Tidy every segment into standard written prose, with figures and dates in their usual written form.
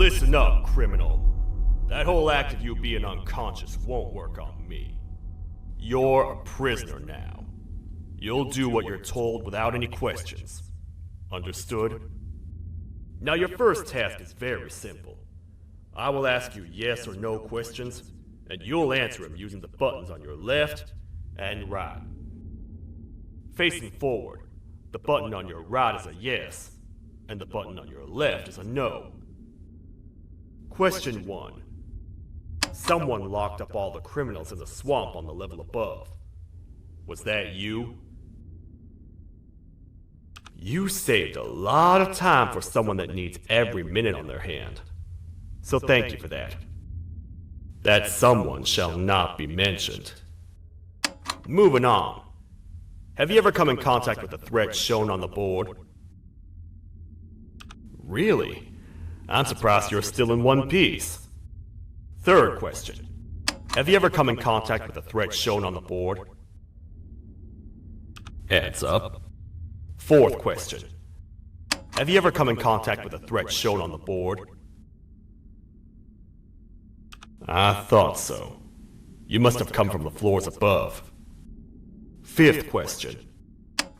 Listen up, criminal. That whole act of you being unconscious won't work on me. You're a prisoner now. You'll do what you're told without any questions. Understood? Now your first task is very simple. I will ask you yes or no questions, and you'll answer them using the buttons on your left and right. Facing forward, the button on your right is a yes, and the button on your left is a no. Question 1. Someone locked up all the criminals in the swamp on the level above. Was that you? You saved a lot of time for someone that needs every minute on their hand. So thank you for that. That someone shall not be mentioned. Moving on. Have you ever come in contact with the threat shown on the board? Really? I'm surprised you're still in one piece. Third question. Have you ever come in contact with the threat shown on the board? Heads up. Fourth question. Have you ever come in contact with the threat shown on the board? I thought so. You must have come from the floors above. Fifth question.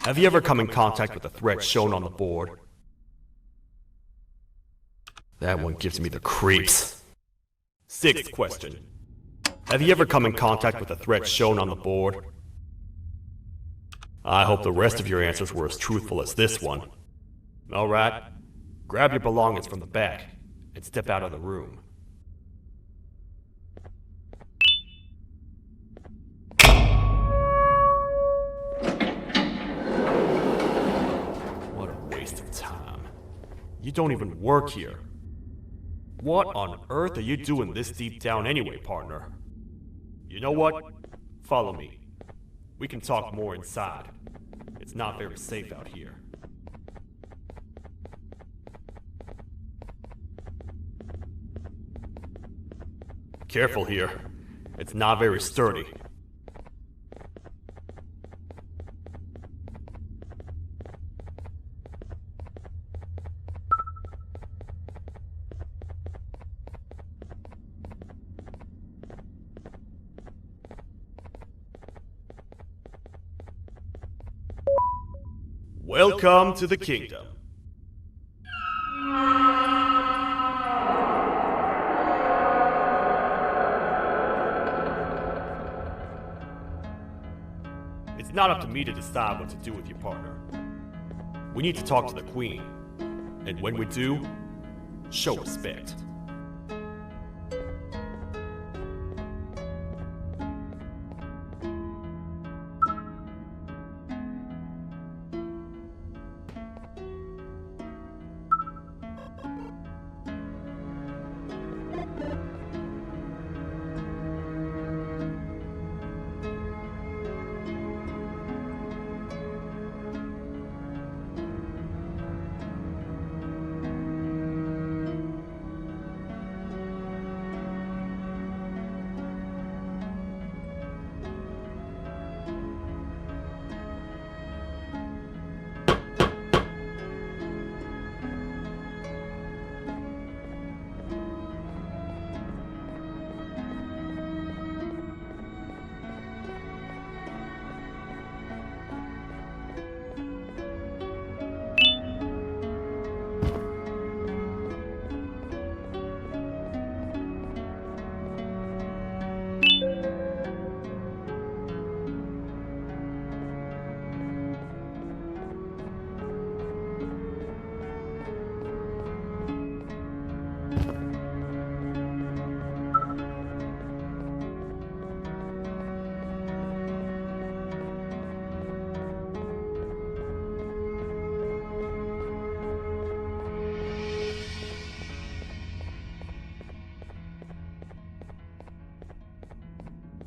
Have you ever come in contact with the threat shown on the board? That one gives me the creeps. Sixth question. Have you ever come in contact with the threat shown on the board? I hope the rest of your answers were as truthful as this one. Alright, grab your belongings from the back and step out of the room. What a waste of time. You don't even work here. What on earth are you doing this deep down anyway, partner? You know what? Follow me. We can talk more inside. It's not very safe out here. Careful here. It's not very sturdy. Welcome to the kingdom. It's not up to me to decide what to do with your partner. We need to talk to the queen. And when we do, show respect.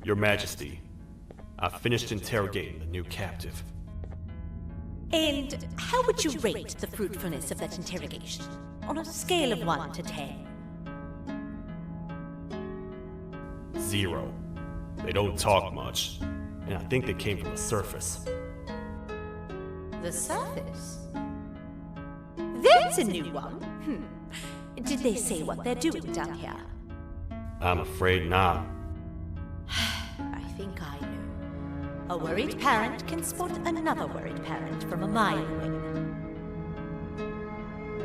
Your Majesty, I've finished interrogating the new captive. And how would you rate the fruitfulness of that interrogation? On a scale of 1 to 10? 0. They don't talk much, and I think they came from the surface. The surface? There's a new one. Did they say what they're doing down here? I'm afraid not. I think I know. A worried parent can spot another worried parent from a mile away.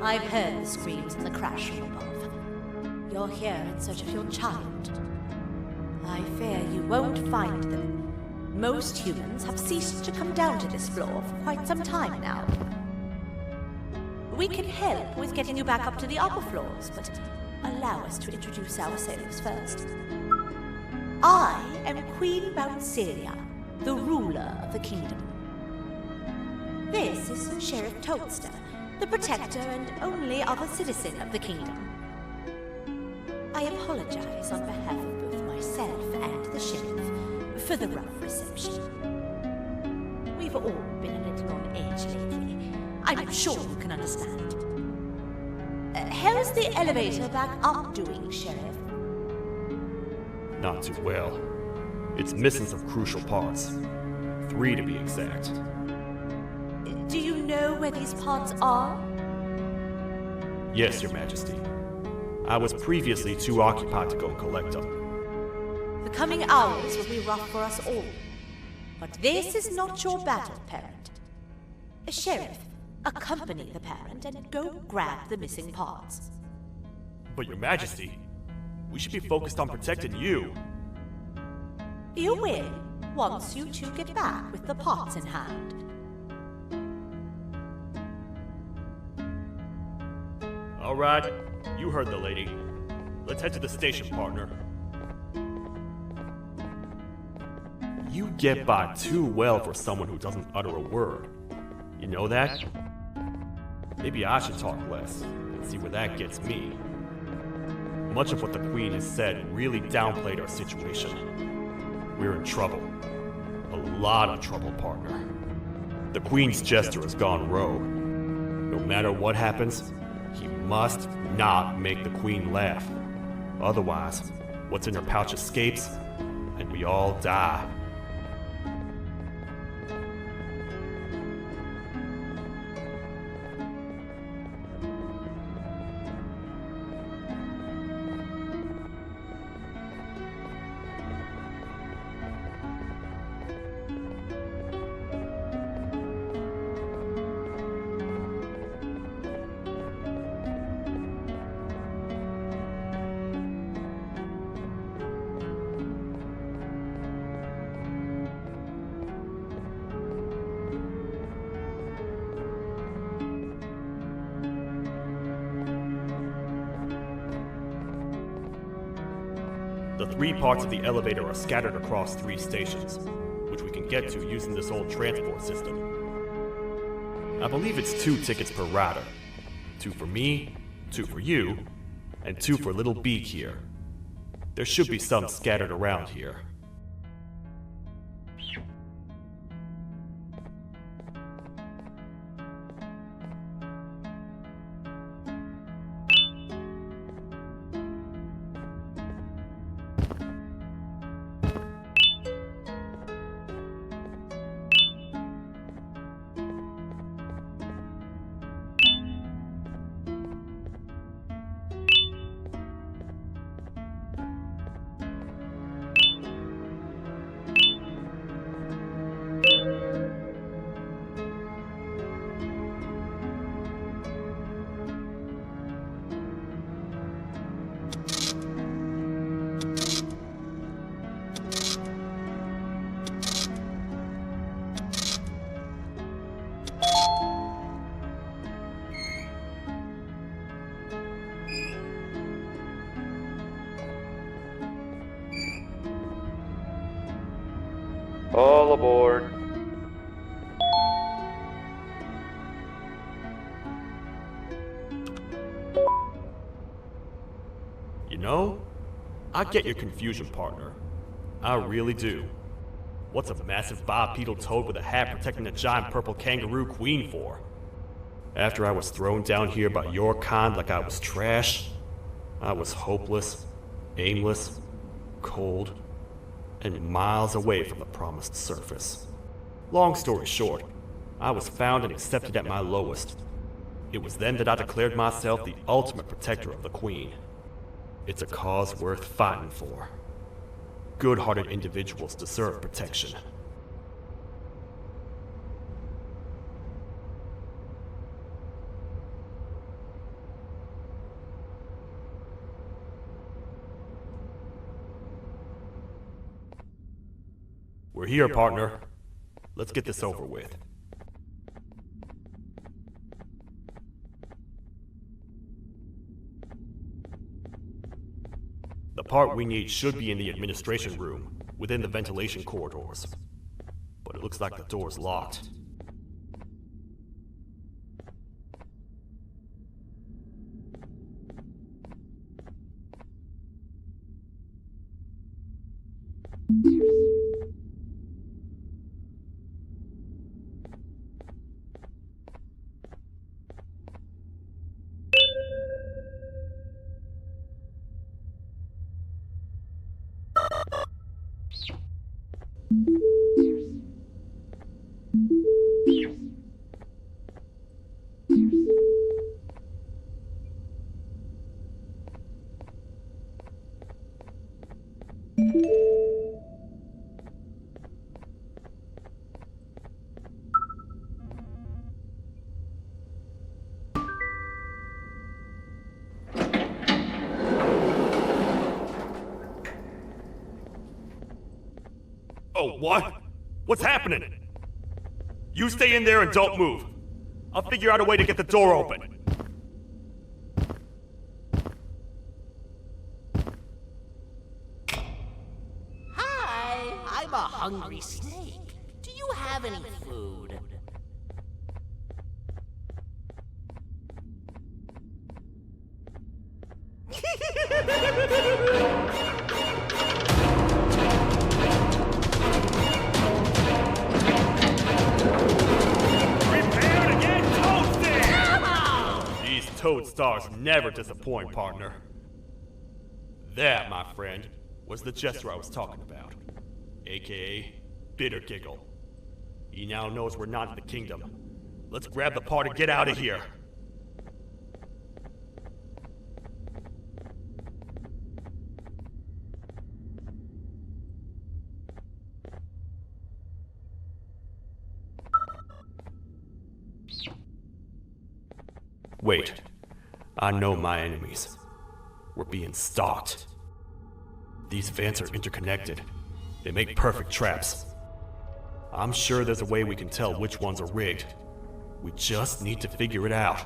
I've heard the screams and the crash from above. You're here in search of your child. I fear you won't find them. Most humans have ceased to come down to this floor for quite some time now. We can help with getting you back up to the upper floors, but allow us to introduce ourselves first. I am Queen Bouncelia, the ruler of the kingdom. This is Sheriff Toadster, the protector and only other citizen of the kingdom. I apologize on behalf of both myself and the sheriff for the rough reception. We've all been a little on edge lately. I'm sure you can understand. How's the elevator back up doing, Sheriff? Not too well. It's missing some crucial parts. 3 to be exact. Do you know where these parts are? Yes, Your Majesty. I was previously too occupied to go collect them. The coming hours will be rough for us all. But this is not your battle, parent. Sheriff, accompany the parent and go grab the missing parts. But Your Majesty, we should be focused on protecting you. You will, once you two get back with the parts in hand. All right, you heard the lady. Let's head to the station, partner. You get by too well for someone who doesn't utter a word. You know that? Maybe I should talk less and see where that gets me. Much of what the Queen has said really downplayed our situation. We're in trouble. A lot of trouble, partner. The Queen's jester has gone rogue. No matter what happens, he must not make the Queen laugh. Otherwise, what's in her pouch escapes, and we all die. The 3 parts of the elevator are scattered across 3 stations, which we can get to using this old transport system. I believe it's 2 tickets per rider. 2 for me, 2 for you, and 2 for little Beak here. There should be some scattered around here. All aboard. You know, I get your confusion, partner. I really do. What's a massive bipedal toad with a hat protecting a giant purple kangaroo queen for? After I was thrown down here by your kind like I was trash, I was hopeless, aimless, cold, and miles away from the promised surface. Long story short, I was found and accepted at my lowest. It was then that I declared myself the ultimate protector of the Queen. It's a cause worth fighting for. Good-hearted individuals deserve protection. We're here, partner. Let's get this over with. The part we need should be in the administration room, within the ventilation corridors. But it looks like the door's locked. Oh, what? What's happening? You stay in there and don't move. I'll figure out a way to get the door open. Hi, I'm a hungry snake. Do you have any food? Prepare to get toasted! These toad stars never disappoint, partner. That, my friend, was the gesture I was talking about. AKA, Bitter Giggle. He now knows we're not in the kingdom. Let's grab the part and get out of here. Wait. I know my enemies. We're being stalked. These vents are interconnected. They make perfect traps. I'm sure there's a way we can tell which ones are rigged. We just need to figure it out.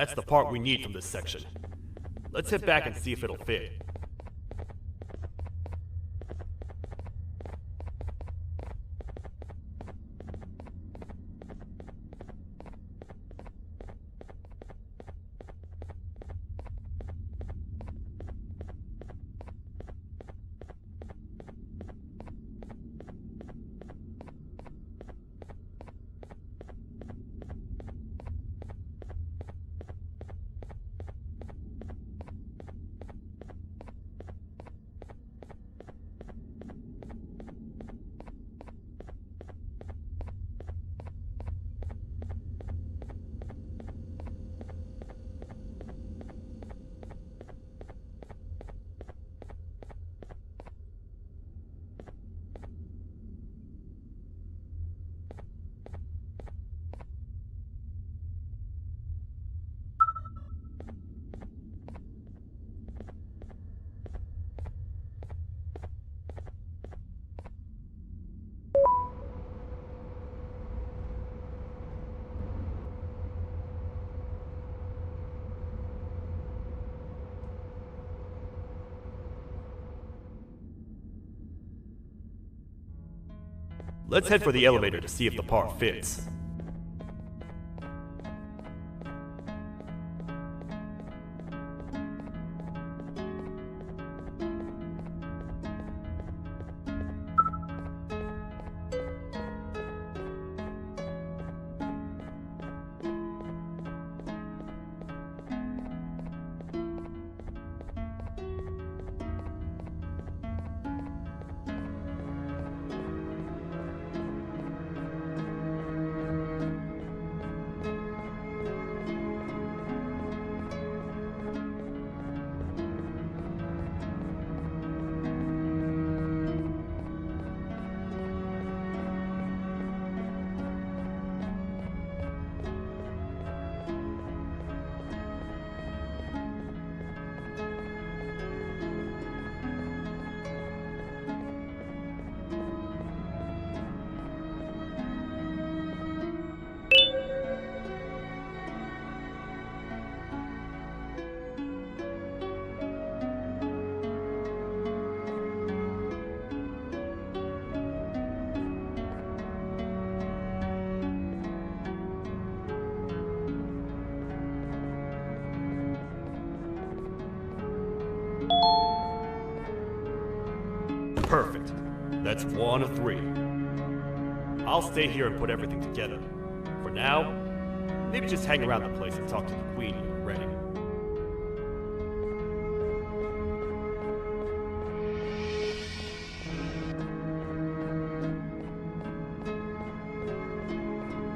That's the part we need from this section. Let's head back and see if it'll fit. Let's head for the elevator to see if the part fits. Perfect. That's 1 of 3. I'll stay here and put everything together. For now, maybe just hang around the place and talk to the Queen when you're ready.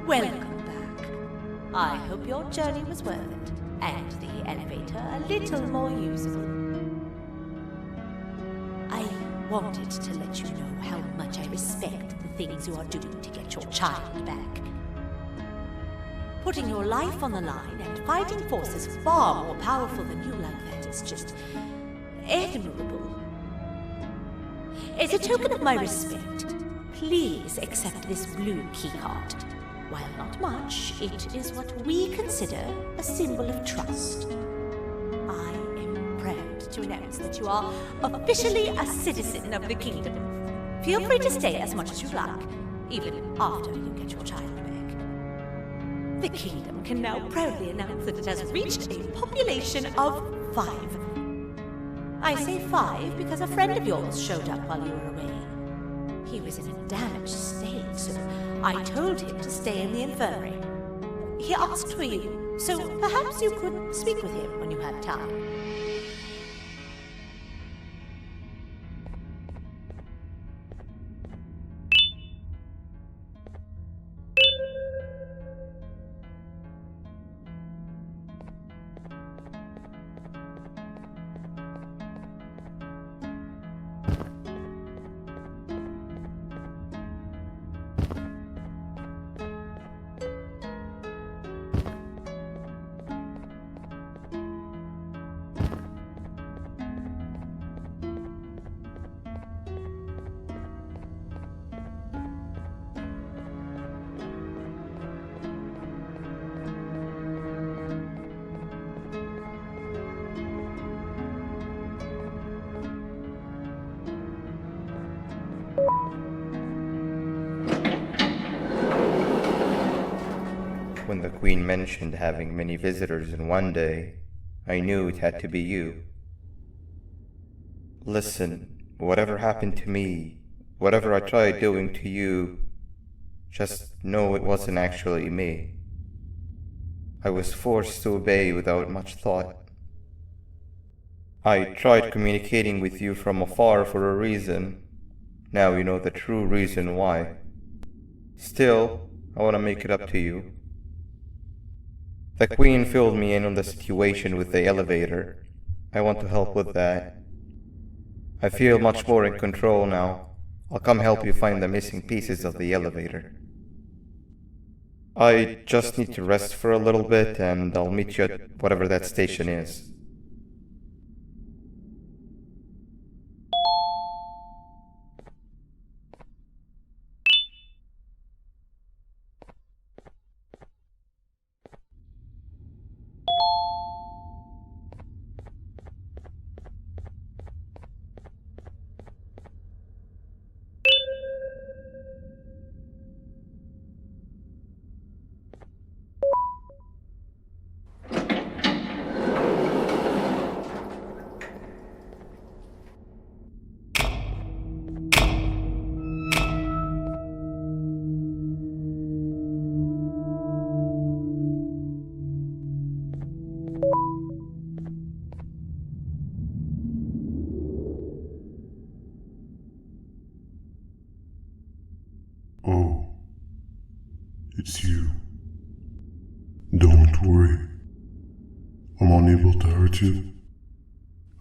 Welcome back. I hope your journey was worth it, and the elevator a little more usable. I wanted to let you know how much I respect the things you are doing to get your child back. Putting your life on the line and fighting forces far more powerful than you like that is just admirable. As a token of my respect, please accept this blue keycard. While not much, it is what we consider a symbol of trust. I am proud to announce that you are officially a citizen of the kingdom. Feel free to stay as much as you like, even after you get your child back. The kingdom can now proudly announce that it has reached a population of 5. I say 5 because a friend of yours showed up while you were away. He was in a damaged state, so I told him to stay in the infirmary. He asked for you, so perhaps you could speak with him when you have time. When the Queen mentioned having many visitors in one day, I knew it had to be you. Listen, whatever happened to me, whatever I tried doing to you, just know it wasn't actually me. I was forced to obey without much thought. I tried communicating with you from afar for a reason. Now you know the true reason why. Still, I want to make it up to you. The Queen filled me in on the situation with the elevator. I want to help with that. I feel much more in control now. I'll come help you find the missing pieces of the elevator. I just need to rest for a little bit, and I'll meet you at whatever that station is. Oh, it's you. Don't worry. I'm unable to hurt you.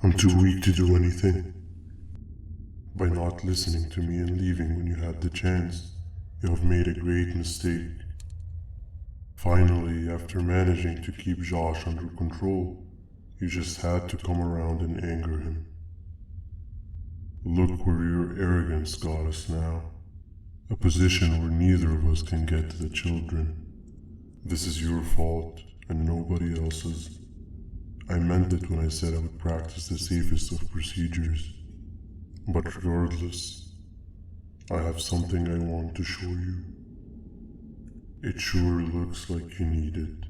I'm too weak to do anything. By not listening to me and leaving when you had the chance, you have made a great mistake. Finally, after managing to keep Josh under control, you just had to come around and anger him. Look where your arrogance got us now. A position where neither of us can get to the children. This is your fault, and nobody else's. I meant it when I said I would practice the safest of procedures. But regardless, I have something I want to show you. It sure looks like you need it.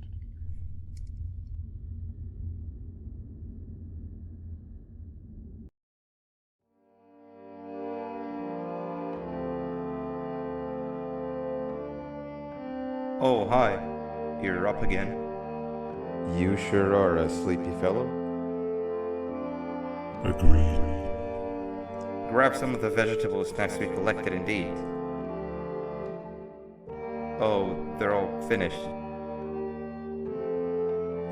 Oh, hi. You're up again. You sure are a sleepy fellow. Agreed. Grab some of the vegetable snacks we collected indeed. Oh, they're all finished.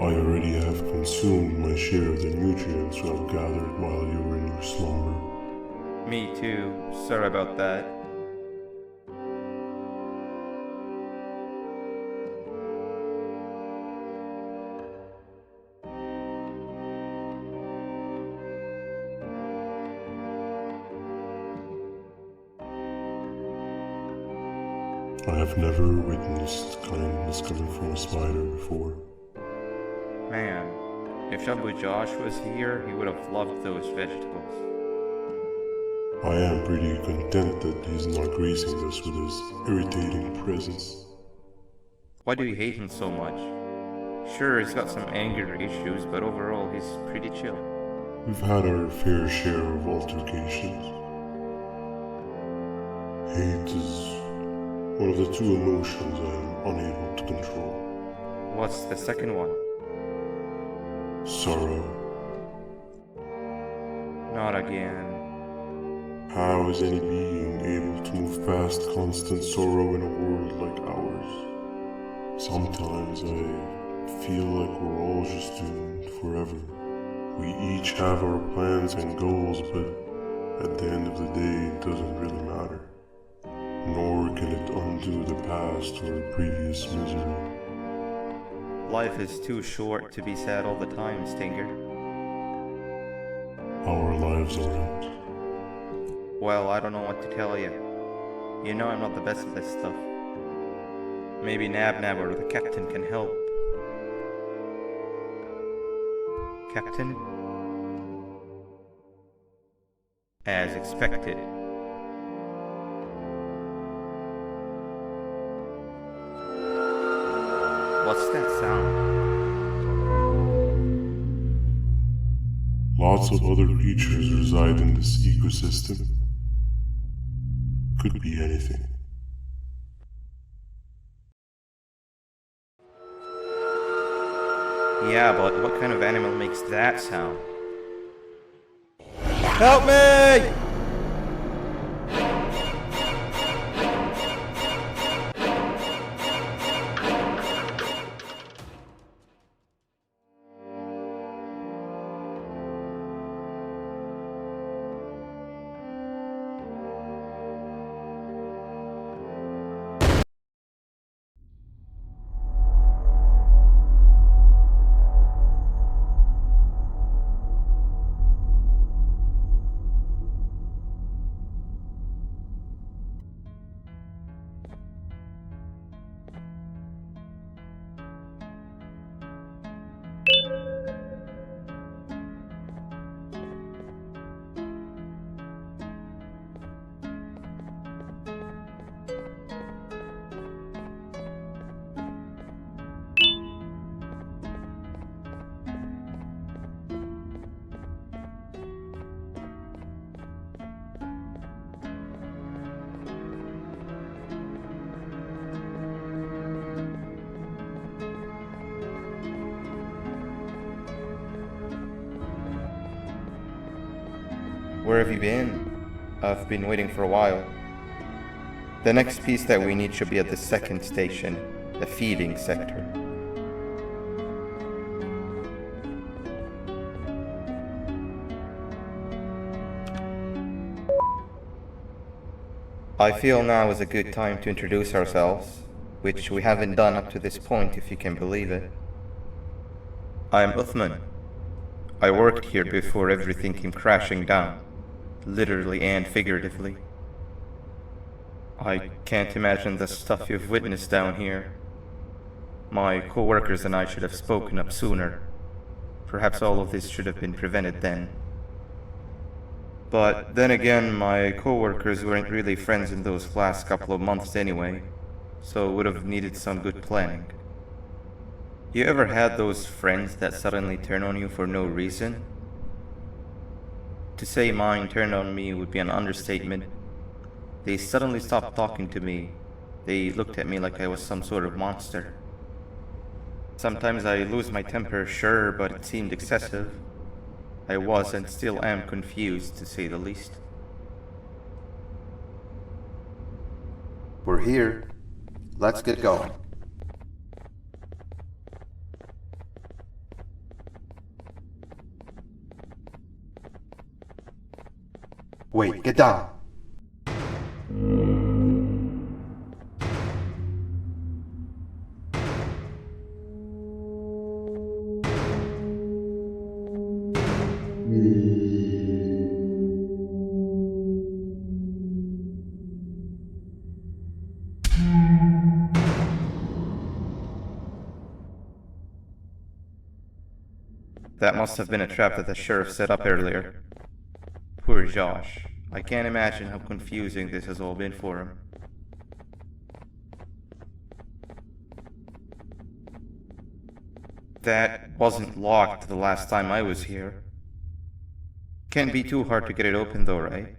I already have consumed my share of the nutrients you have gathered while you were in your slumber. Me too. Sorry about that. I have never witnessed kindness coming from a spider before. Man, if Shabu Josh was here, he would have loved those vegetables. I am pretty content that he's not gracing us with his irritating presence. Why do you hate him so much? Sure, he's got some anger issues, but overall he's pretty chill. We've had our fair share of altercations. Hate is one of the two emotions I am unable to control. What's the second one? Sorrow. Not again. How is any being able to move past constant sorrow in a world like ours? Sometimes I feel like we're all just doomed forever. We each have our plans and goals, but at the end of the day, it doesn't really matter. Nor can it undo the past or previous misery. Life is too short to be sad all the time, Stinger. Our lives aren't. Well, I don't know what to tell you. You know I'm not the best at this stuff. Maybe Nab or the captain can help. Captain? As expected. What's that sound? Lots of other creatures reside in this ecosystem. Could be anything. Yeah, but what kind of animal makes that sound? Help me! Where have you been? I've been waiting for a while. The next piece that we need should be at the second station, the feeding sector. I feel now is a good time to introduce ourselves, which we haven't done up to this point, if you can believe it. I'm Uthman. I worked here before everything came crashing down, literally and figuratively. I can't imagine the stuff you've witnessed down here. My co-workers and I should have spoken up sooner. Perhaps all of this should have been prevented then. But then again, my co-workers weren't really friends in those last couple of months anyway, so would have needed some good planning. You ever had those friends that suddenly turn on you for no reason? To say mine turned on me would be an understatement. They suddenly stopped talking to me. They looked at me like I was some sort of monster. Sometimes I lose my temper, sure, but it seemed excessive. I was and still am confused, to say the least. We're here. Let's get going. Wait, get down. That must have been a trap that the sheriff set up earlier. Poor Josh. I can't imagine how confusing this has all been for him. That wasn't locked the last time I was here. Can't be too hard to get it open though, right?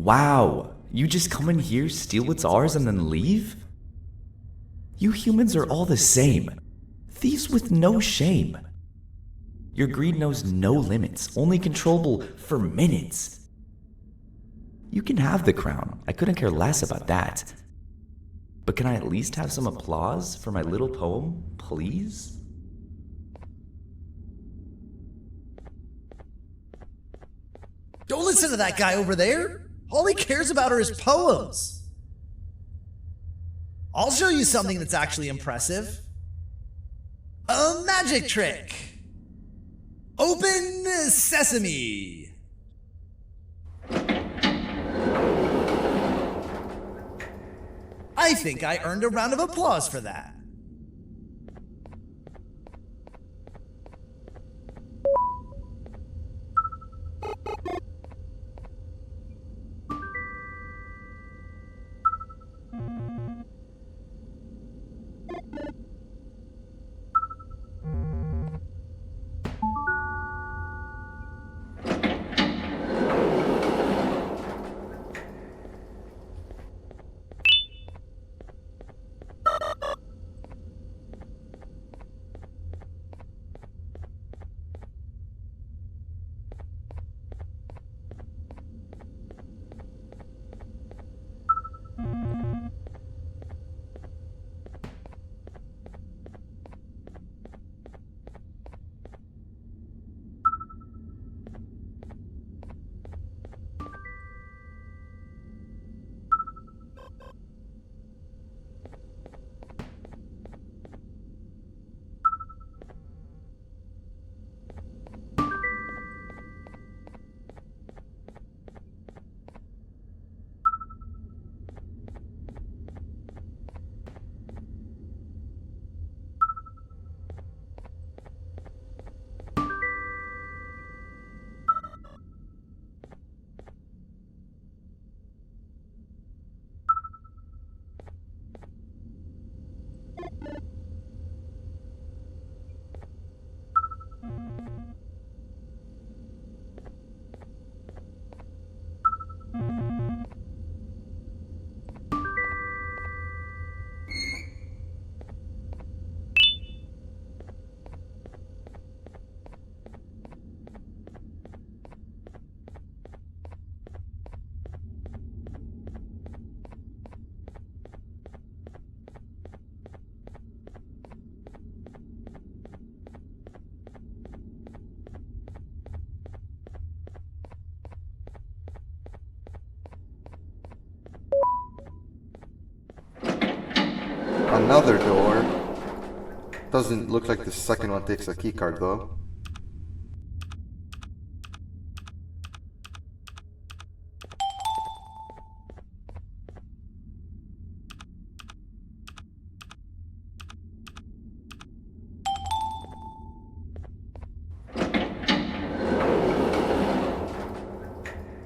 Wow, you just come in here, steal what's ours, and then leave? You humans are all the same. Thieves with no shame. Your greed knows no limits, only controllable for minutes. You can have the crown, I couldn't care less about that. But can I at least have some applause for my little poem, please? Don't listen to that guy over there. All he cares about are his poems. I'll show you something that's actually impressive. A magic trick. Open sesame. I think I earned a round of applause for that. Another door. Doesn't look like the second one takes a keycard though.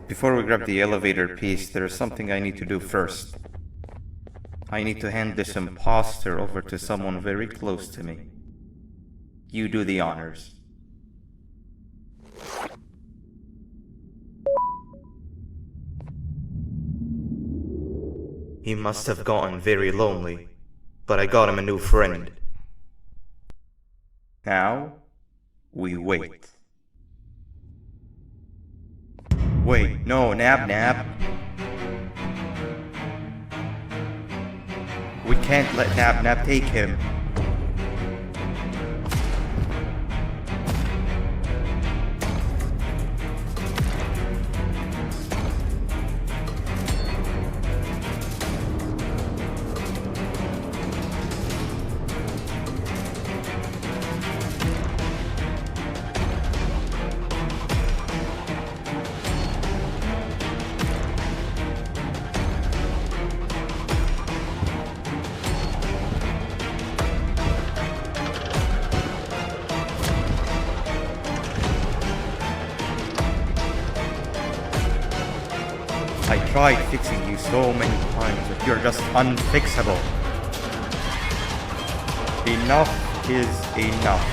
Before we grab the elevator piece, there is something I need to do first. I need to hand this imposter over to someone very close to me. You do the honors. He must have gotten very lonely, but I got him a new friend. Now, we wait. Wait, no, Nab. We can't let Nab take him. I tried fixing you so many times, but you're just unfixable. Enough is enough.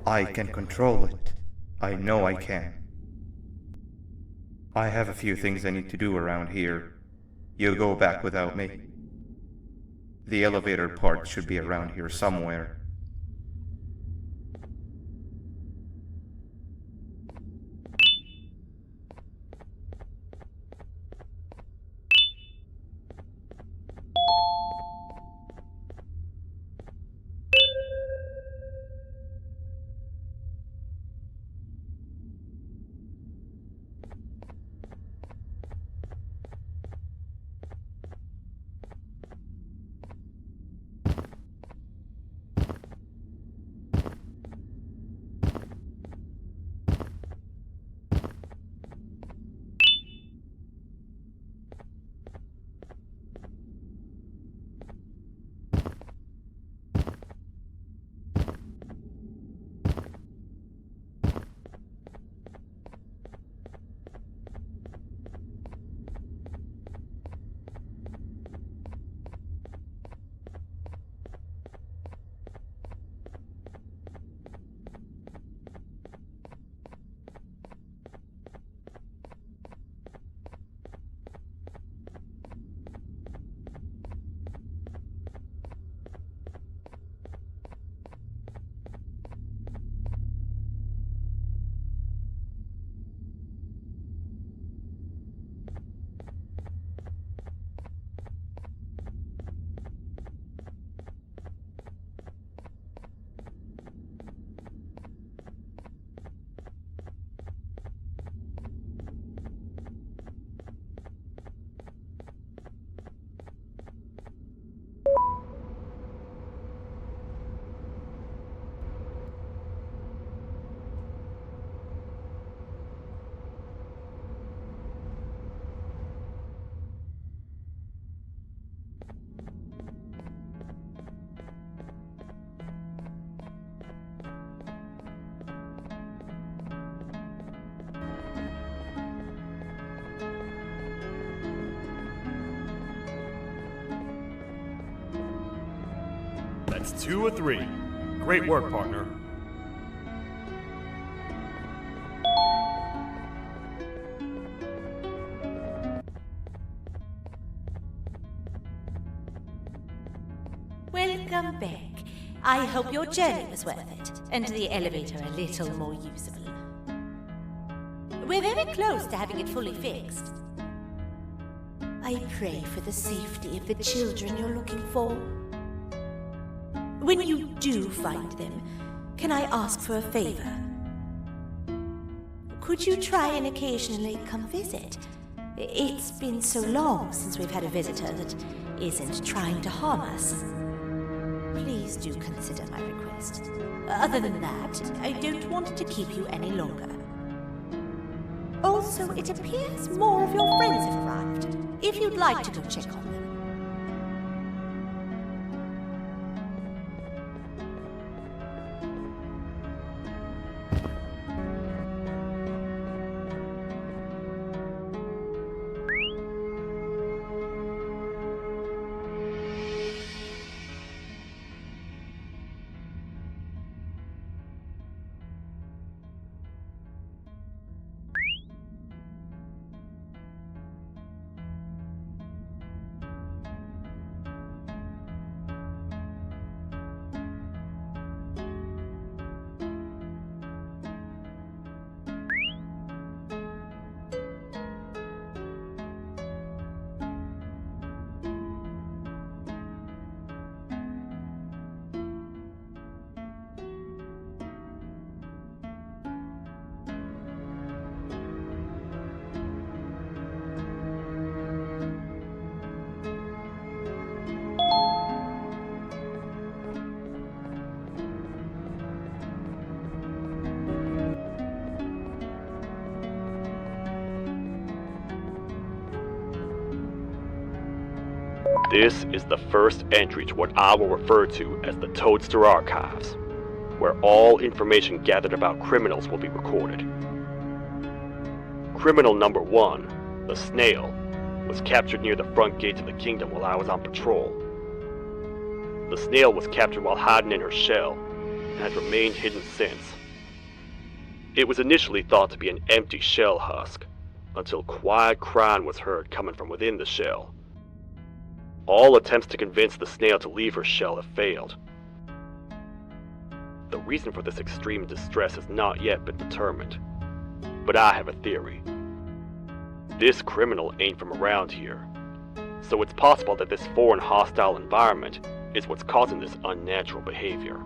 I can control it. I know I can. I have a few things I need to do around here. You'll go back without me. The elevator part should be around here somewhere. That's 2 of 3. Great work, partner. Welcome back. I hope your journey was worth it, and the elevator a little more usable. We're very close to having it fully fixed. I pray for the safety of the children you're looking for. When you do find them, can I ask for a favor? Could you try and occasionally come visit? It's been so long since we've had a visitor that isn't trying to harm us. Please do consider my request. Other than that, I don't want to keep you any longer. Also, it appears more of your friends have arrived, if you'd like to go check on them. This is the first entry to what I will refer to as the Toadster Archives, where all information gathered about criminals will be recorded. Criminal number 1, the snail, was captured near the front gate to the kingdom while I was on patrol. The snail was captured while hiding in her shell, and has remained hidden since. It was initially thought to be an empty shell husk, until quiet crying was heard coming from within the shell. All attempts to convince the snail to leave her shell have failed. The reason for this extreme distress has not yet been determined, but I have a theory. This criminal ain't from around here, so it's possible that this foreign hostile environment is what's causing this unnatural behavior.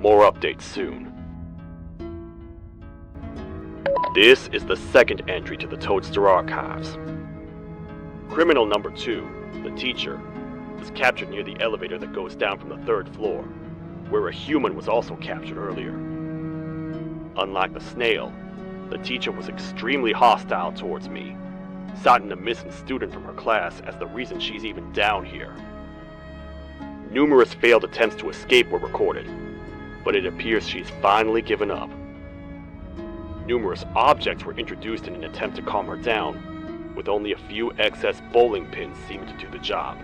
More updates soon. This is the second entry to the Toadster archives. Criminal number 2, the teacher, was captured near the elevator that goes down from the 3rd floor, where a human was also captured earlier. Unlike the snail, the teacher was extremely hostile towards me, citing a missing student from her class as the reason she's even down here. Numerous failed attempts to escape were recorded, but it appears she's finally given up. Numerous objects were introduced in an attempt to calm her down, with only a few excess bowling pins seeming to do the job.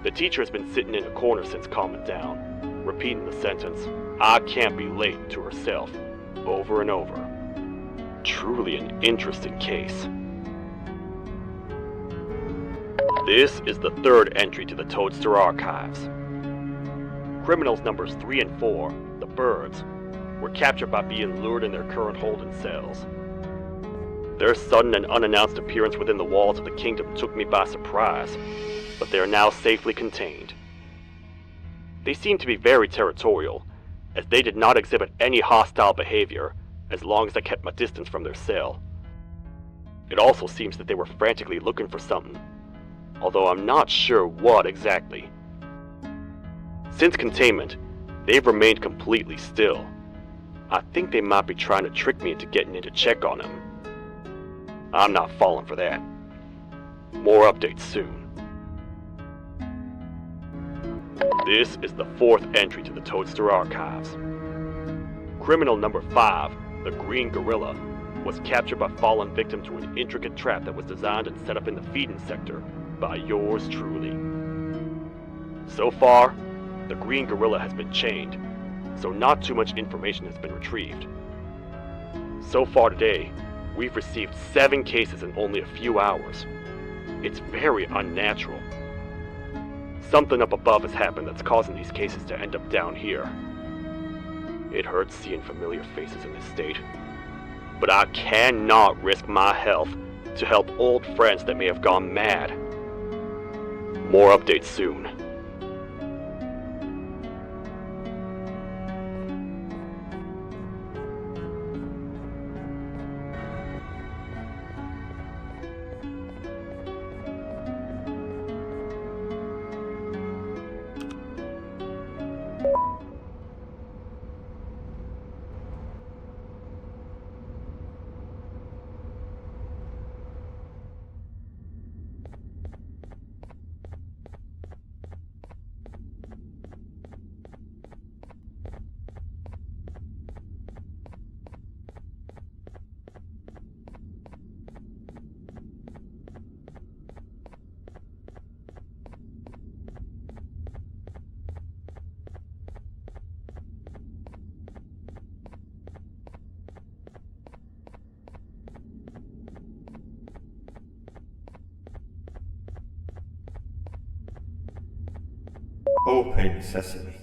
The teacher has been sitting in a corner since calming down, repeating the sentence, "I can't be late," to herself, over and over. Truly an interesting case. This is the 3rd entry to the Toadster archives. Criminals numbers 3 and 4, the birds, were captured by being lured in their current holding cells. Their sudden and unannounced appearance within the walls of the kingdom took me by surprise, but they are now safely contained. They seem to be very territorial, as they did not exhibit any hostile behavior as long as I kept my distance from their cell. It also seems that they were frantically looking for something, although I'm not sure what exactly. Since containment, they've remained completely still. I think they might be trying to trick me into getting in to check on them. I'm not falling for that. More updates soon. This is the 4th entry to the Toadster archives. Criminal number 5, the green gorilla, was captured by falling victim to an intricate trap that was designed and set up in the feeding sector by yours truly. So far, the green gorilla has been chained, so not too much information has been retrieved. So far today, we've received 7 cases in only a few hours. It's very unnatural. Something up above has happened that's causing these cases to end up down here. It hurts seeing familiar faces in this state, but I cannot risk my health to help old friends that may have gone mad. More updates soon. Open sesame.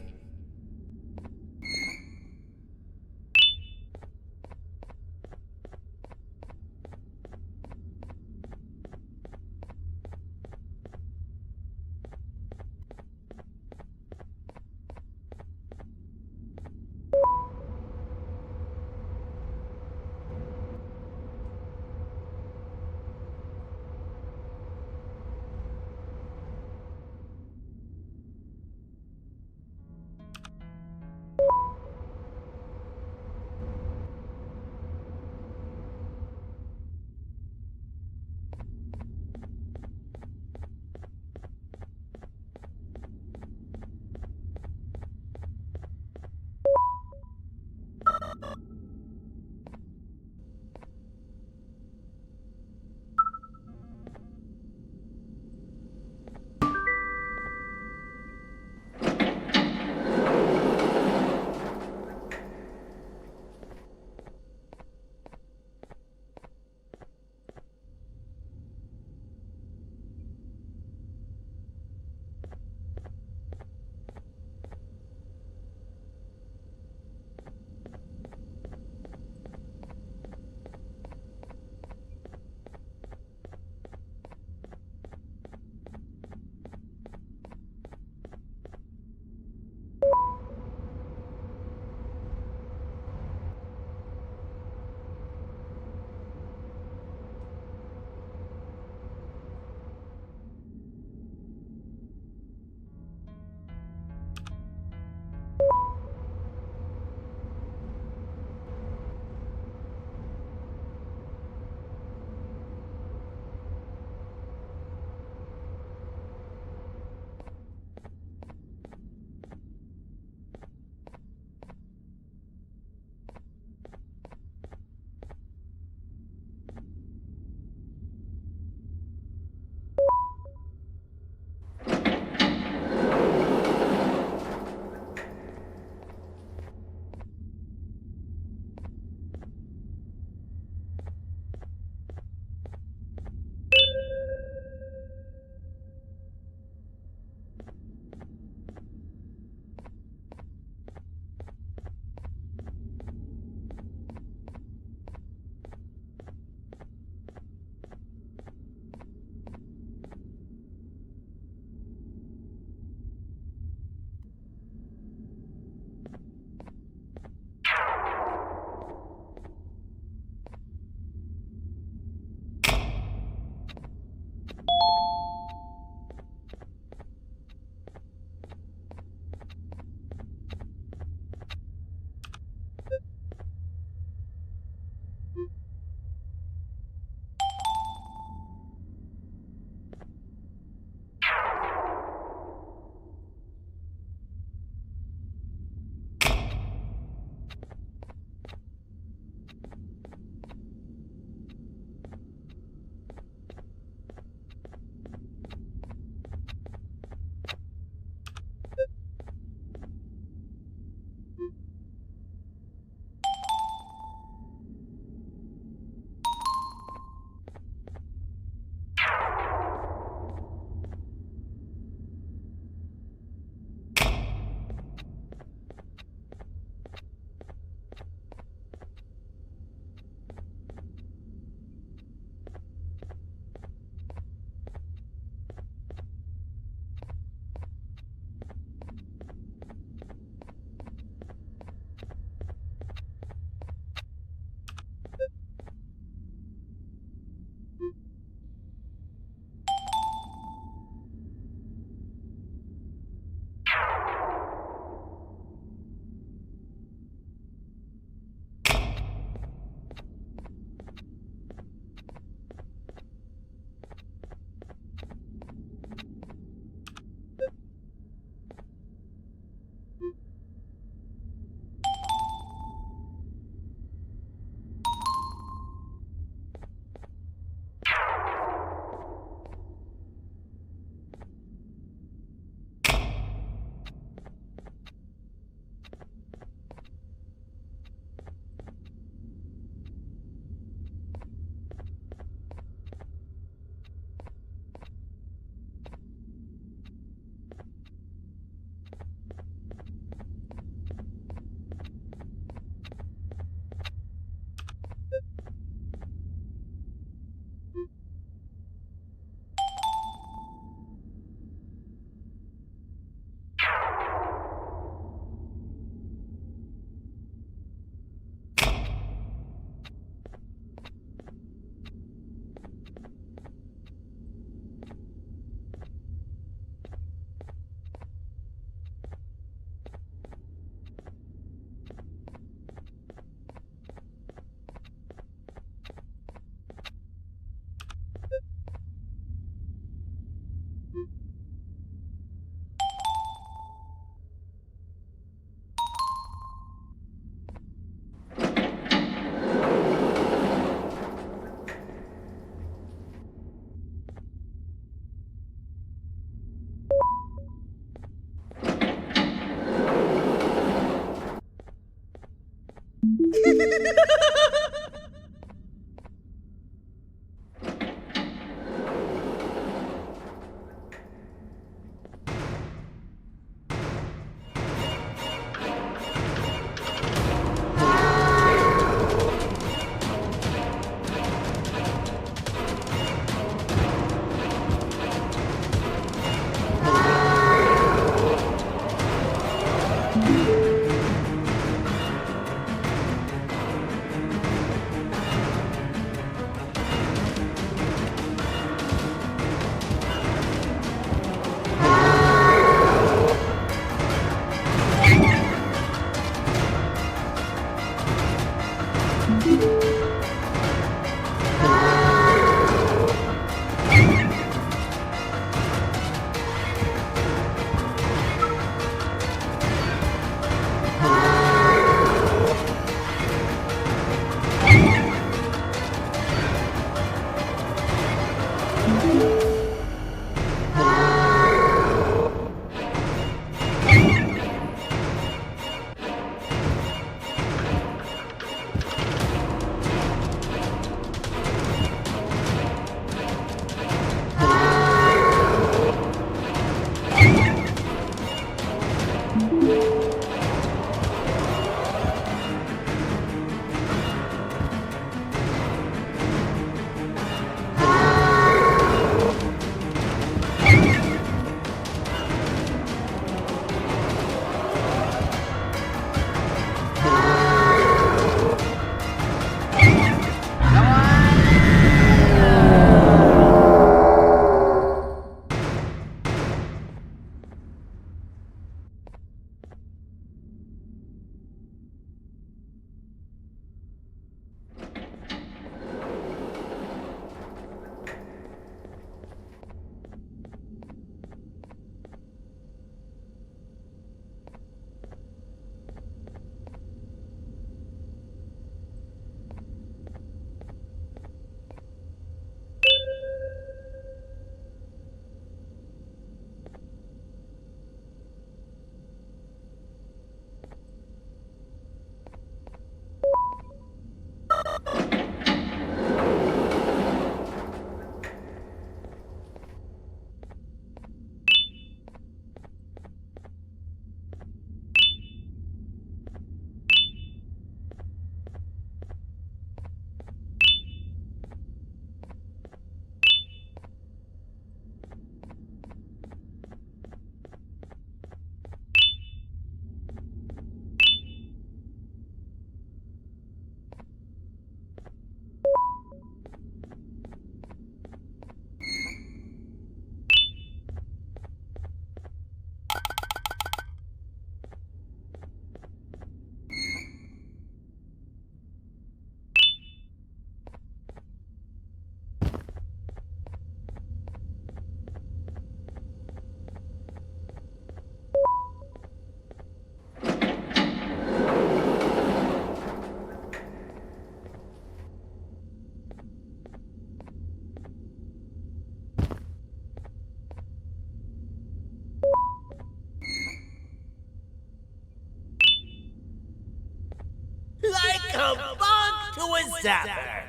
Like a bug to a zapper.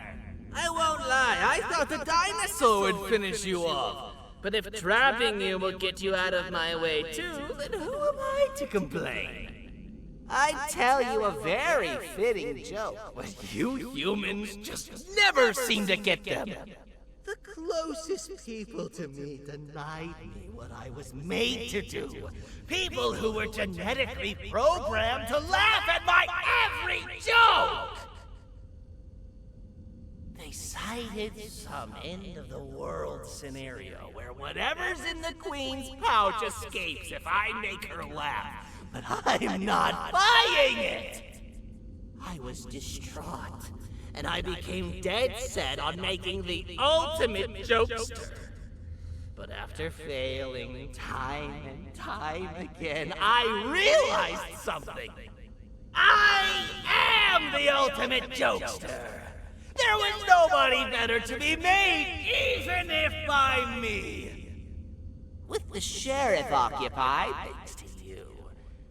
I won't lie, I thought the dinosaur would finish you off. But if trapping you will get you out of my way too, then who am I to complain? I'd tell you a very fitting joke, but you humans just never seem to get them. The closest people to me denied me what I was made to do. People who were genetically programmed to laugh at my every joke! They cited some end-of-the-world scenario where whatever's in the Queen's pouch escapes if I make her laugh. But I'm not buying it! I was distraught, and I became dead set on making the ultimate jokester. But after failing time and time again, I realized something. I am the ultimate jokester! There was nobody better to be made, even if by me. With the sheriff occupied, thanks to you,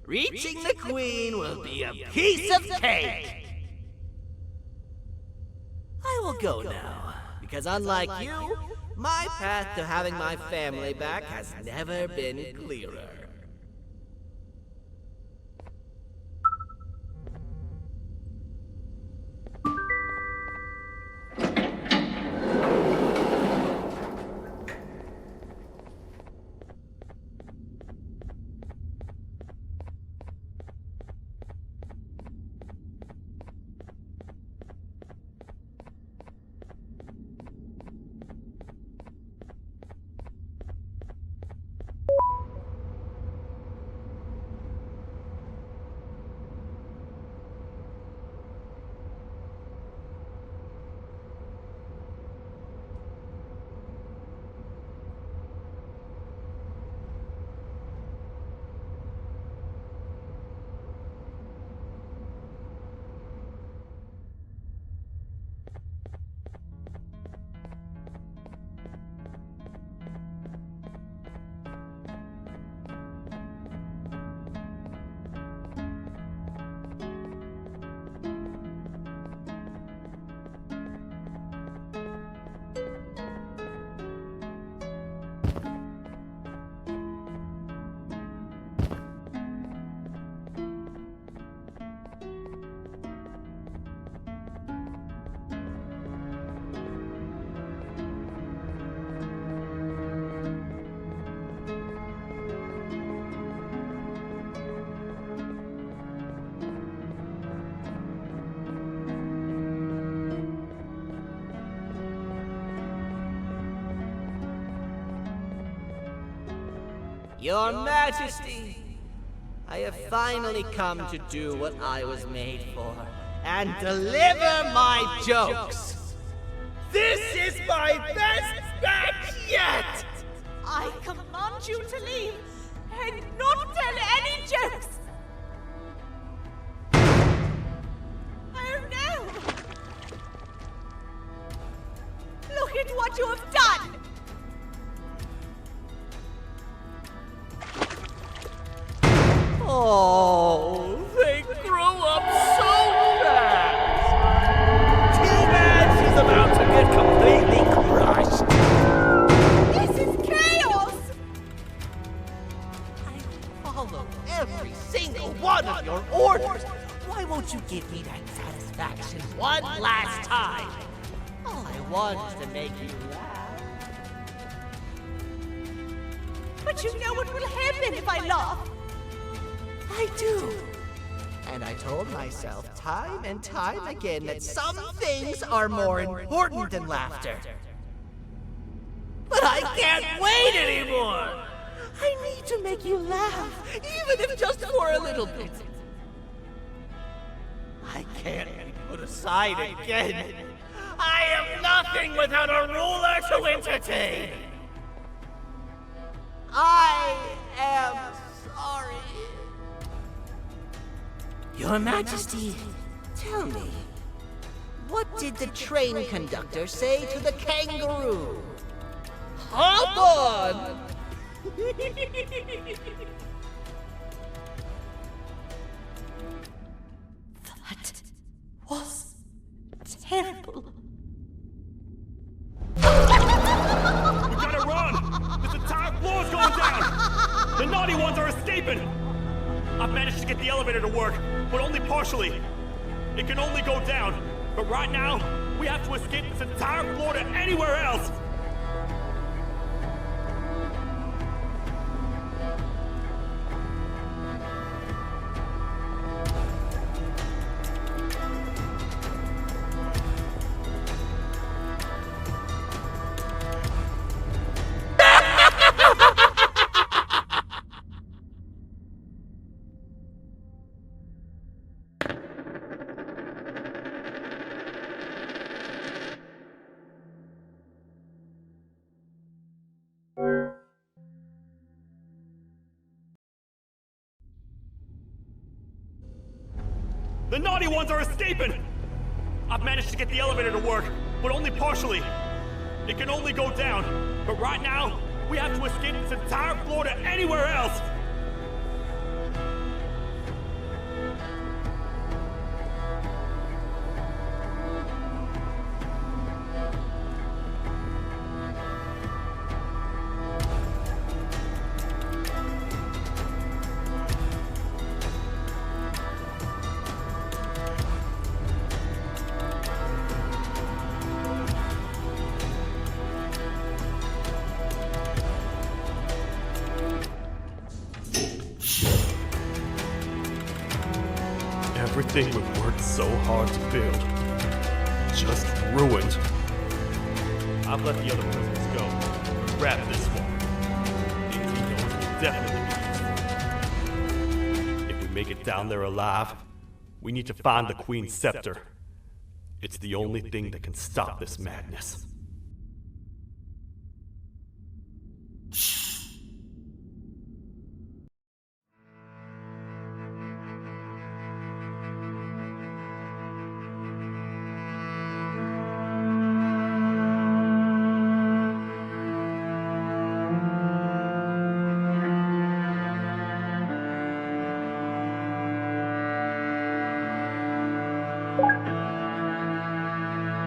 reaching the Queen will be a piece of cake. go now, because unlike you, my path to having my family back has never been clearer. Your Majesty, I have finally come to do what I was made for, and deliver my jokes. This is my best batch yet! I command you to leave and not tell any jokes. Oh no! Look at what you have done! Oh, they grow up so fast! Too bad she's about to get completely crushed! This is chaos! I follow every single one of your orders! Why won't you give me that satisfaction one last time? All I want is to make you laugh. But you know what will happen if I laugh. I do. And I told myself time and time again that some things are more important than laughter. But I can't wait anymore! I need to make you laugh, even if just for a little bit. I can't be put aside again. I am nothing without a ruler to entertain. I am sorry. Your Majesty, tell me, what did the train conductor say to the kangaroo? Hop on! That was terrible. We gotta run! This entire floor's going down! The naughty ones are escaping! I've managed to get the elevator to work, but only partially. It can only go down, but right now, we have to escape this entire floor to anywhere else! The naughty ones are escaping! I've managed to get the elevator to work, but only partially. It can only go down, but right now, we have to escape this entire floor to anywhere else! so hard to build. Just ruined. I've let the other prisoners go. But grab this one. Things he knows will definitely be useful. If we make it down there alive, we need to find the Queen's scepter. It's the only thing that can stop this madness.